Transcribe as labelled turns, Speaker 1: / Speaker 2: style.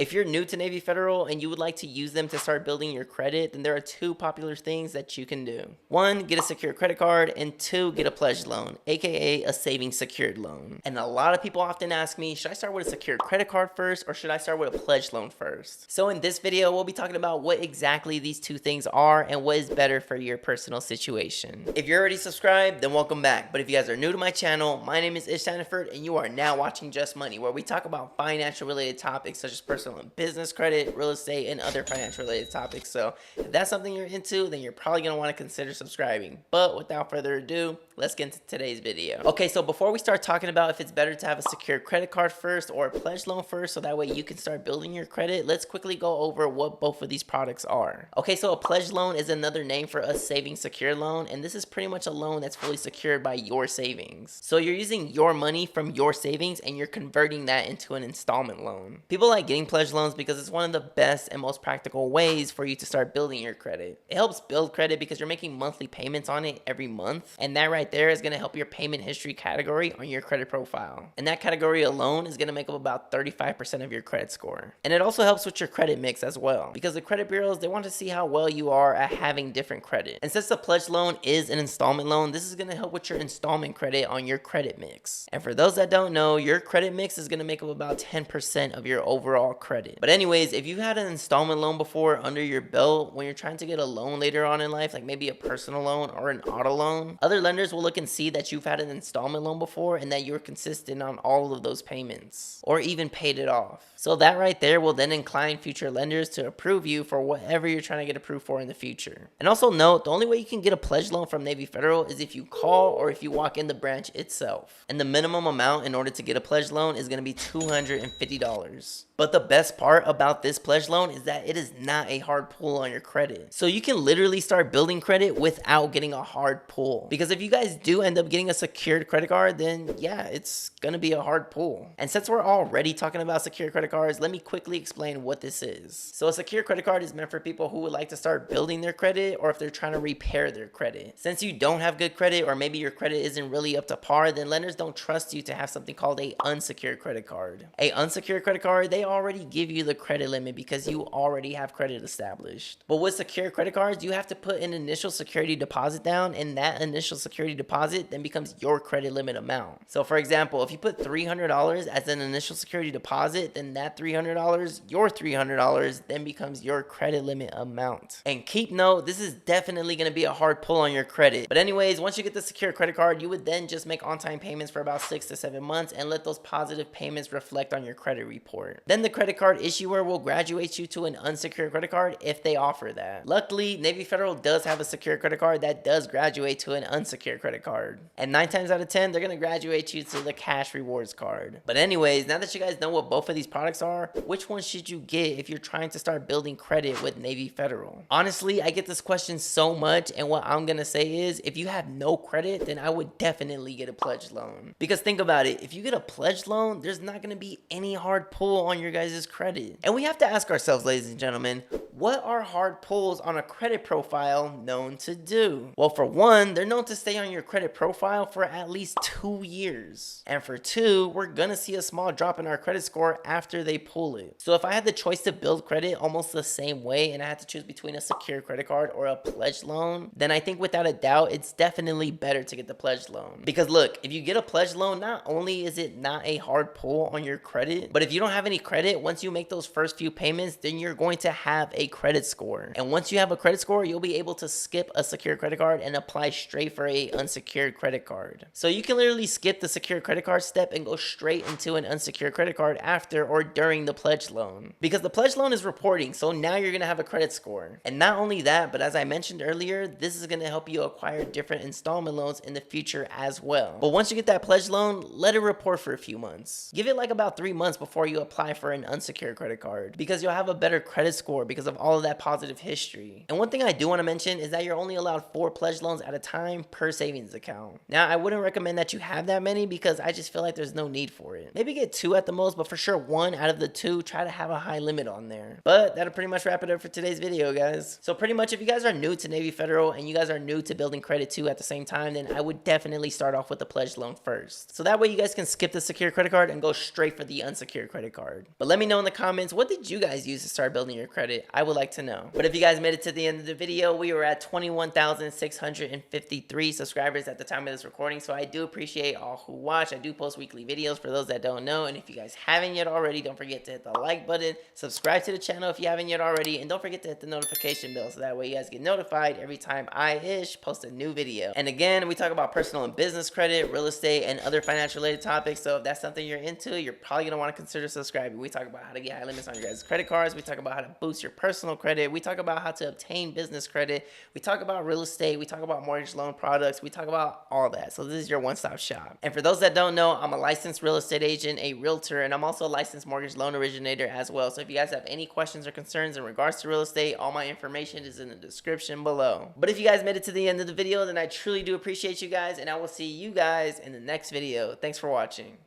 Speaker 1: If you're new to Navy Federal and you would like to use them to start building your credit, then there are two popular things that you can do. One, get a secured credit card, and two, get a pledge loan, aka a savings secured loan. And a lot of people often ask me, should I start with a secured credit card first or should I start with a pledge loan first? So in this video, we'll be talking about what exactly these two things are and what is better for your personal situation. If you're already subscribed, then welcome back. But if you guys are new to my channel, my name is Ismael Sandiford and you are now watching Just Money, where we talk about financial related topics such as personal and business credit, real estate, and other financial related topics. So if that's something you're into, then you're probably going to want to consider subscribing. But without further ado, let's get into today's video. Okay, so before we start talking about if it's better to have a secured credit card first or a pledge loan first so that way you can start building your credit, let's quickly go over what both of these products are. Okay, so a pledge loan is another name for a savings secured loan, and this is pretty much a loan that's fully secured by your savings. So you're using your money from your savings and you're converting that into an installment loan. People like getting pledge loans because it's one of the best and most practical ways for you to start building your credit. It helps build credit because you're making monthly payments on it every month, and that right there is going to help your payment history category on your credit profile. And that category alone is going to make up about 35% of your credit score. And it also helps with your credit mix as well, because the credit bureaus, they want to see how well you are at having different credit. And since the pledge loan is an installment loan, this is going to help with your installment credit on your credit mix. And for those that don't know, your credit mix is going to make up about 10% of your overall credit. But anyways, if you've had an installment loan before under your belt, when you're trying to get a loan later on in life, like maybe a personal loan or an auto loan, other lenders will look and see that you've had an installment loan before and that you're consistent on all of those payments or even paid it off. So that right there will then incline future lenders to approve you for whatever you're trying to get approved for in the future. And also note, the only way you can get a pledge loan from Navy Federal is if you call or if you walk in the branch itself. And the minimum amount in order to get a pledge loan is going to be $250. But the best part about this pledge loan is that it is not a hard pull on your credit. So you can literally start building credit without getting a hard pull. Because if you guys do end up getting a secured credit card, then yeah, it's going to be a hard pull. And since we're already talking about secured credit cards, let me quickly explain what this is. So a secured credit card is meant for people who would like to start building their credit or if they're trying to repair their credit. Since you don't have good credit or maybe your credit isn't really up to par, then lenders don't trust you to have something called a unsecured credit card. A unsecured credit card, they already give you the credit limit because you already have credit established. But with secured credit cards, you have to put an initial security deposit down, and that initial security deposit then becomes your credit limit amount. So for example, if you put $300 as an initial security deposit, then that $300, your $300 then becomes your credit limit amount. And keep note, this is definitely going to be a hard pull on your credit. But anyways, once you get the secured credit card, you would then just make on-time payments for about 6 to 7 months and let those positive payments reflect on your credit report. Then the credit card issuer will graduate you to an unsecured credit card if they offer that. Luckily, Navy Federal does have a secured credit card that does graduate to an unsecured credit card. And 9 times out of 10, they're going to graduate you to the cash rewards card. But anyways, now that you guys know what both of these products are, which one should you get if you're trying to start building credit with Navy Federal? Honestly, I get this question so much, and what I'm going to say is if you have no credit, then I would definitely get a pledge loan. Because think about it, if you get a pledge loan, there's not going to be any hard pull on your guys' credit. And we have to ask ourselves, ladies and gentlemen, what are hard pulls on a credit profile known to do? Well, for one, they're known to stay on your credit profile for at least 2 years. And for two, we're gonna see a small drop in our credit score after they pull it. So if I had the choice to build credit almost the same way and I had to choose between a secured credit card or a pledge loan, then I think without a doubt, it's definitely better to get the pledge loan. Because look, if you get a pledge loan, not only is it not a hard pull on your credit, but if you don't have any credit, once you make those first few payments, then you're going to have a credit score. And once you have a credit score, you'll be able to skip a secured credit card and apply straight for a unsecured credit card. So you can literally skip the secured credit card step and go straight into an unsecured credit card after or during the pledge loan. Because the pledge loan is reporting, so now you're going to have a credit score. And not only that, but as I mentioned earlier, this is going to help you acquire different installment loans in the future as well. But once you get that pledge loan, let it report for a few months. Give it like about 3 months before you apply for an unsecured credit card, because you'll have a better credit score because of of all of that positive history. And one thing I do want to mention is that you're only allowed 4 pledge loans at a time per savings account. Now, I wouldn't recommend that you have that many because I just feel like there's no need for it. Maybe get 2 at the most, but for sure 1 out of the 2, try to have a high limit on there. But that'll pretty much wrap it up for today's video, guys. So pretty much if you guys are new to Navy Federal and you guys are new to building credit too at the same time, then I would definitely start off with the pledge loan first. So that way you guys can skip the secured credit card and go straight for the unsecured credit card. But let me know in the comments, what did you guys use to start building your credit? I would like to know. But if you guys made it to the end of the video, we were at 21,653 subscribers at the time of this recording. So I do appreciate all who watch. I do post weekly videos for those that don't know. And if you guys haven't yet already, don't forget to hit the like button, subscribe to the channel if you haven't yet already, and don't forget to hit the notification bell so that way you guys get notified every time I post a new video. And again, we talk about personal and business credit, real estate, and other financial related topics. So if that's something you're into, you're probably going to want to consider subscribing. We talk about how to get high limits on your guys' credit cards. We talk about how to boost your personal credit. We talk about how to obtain business credit. We talk about real estate. We talk about mortgage loan products. We talk about all that. So this is your one-stop shop. And for those that don't know, I'm a licensed real estate agent, a realtor, and I'm also a licensed mortgage loan originator as well. So if you guys have any questions or concerns in regards to real estate, all my information is in the description below. But if you guys made it to the end of the video, then I truly do appreciate you guys, and I will see you guys in the next video. Thanks for watching.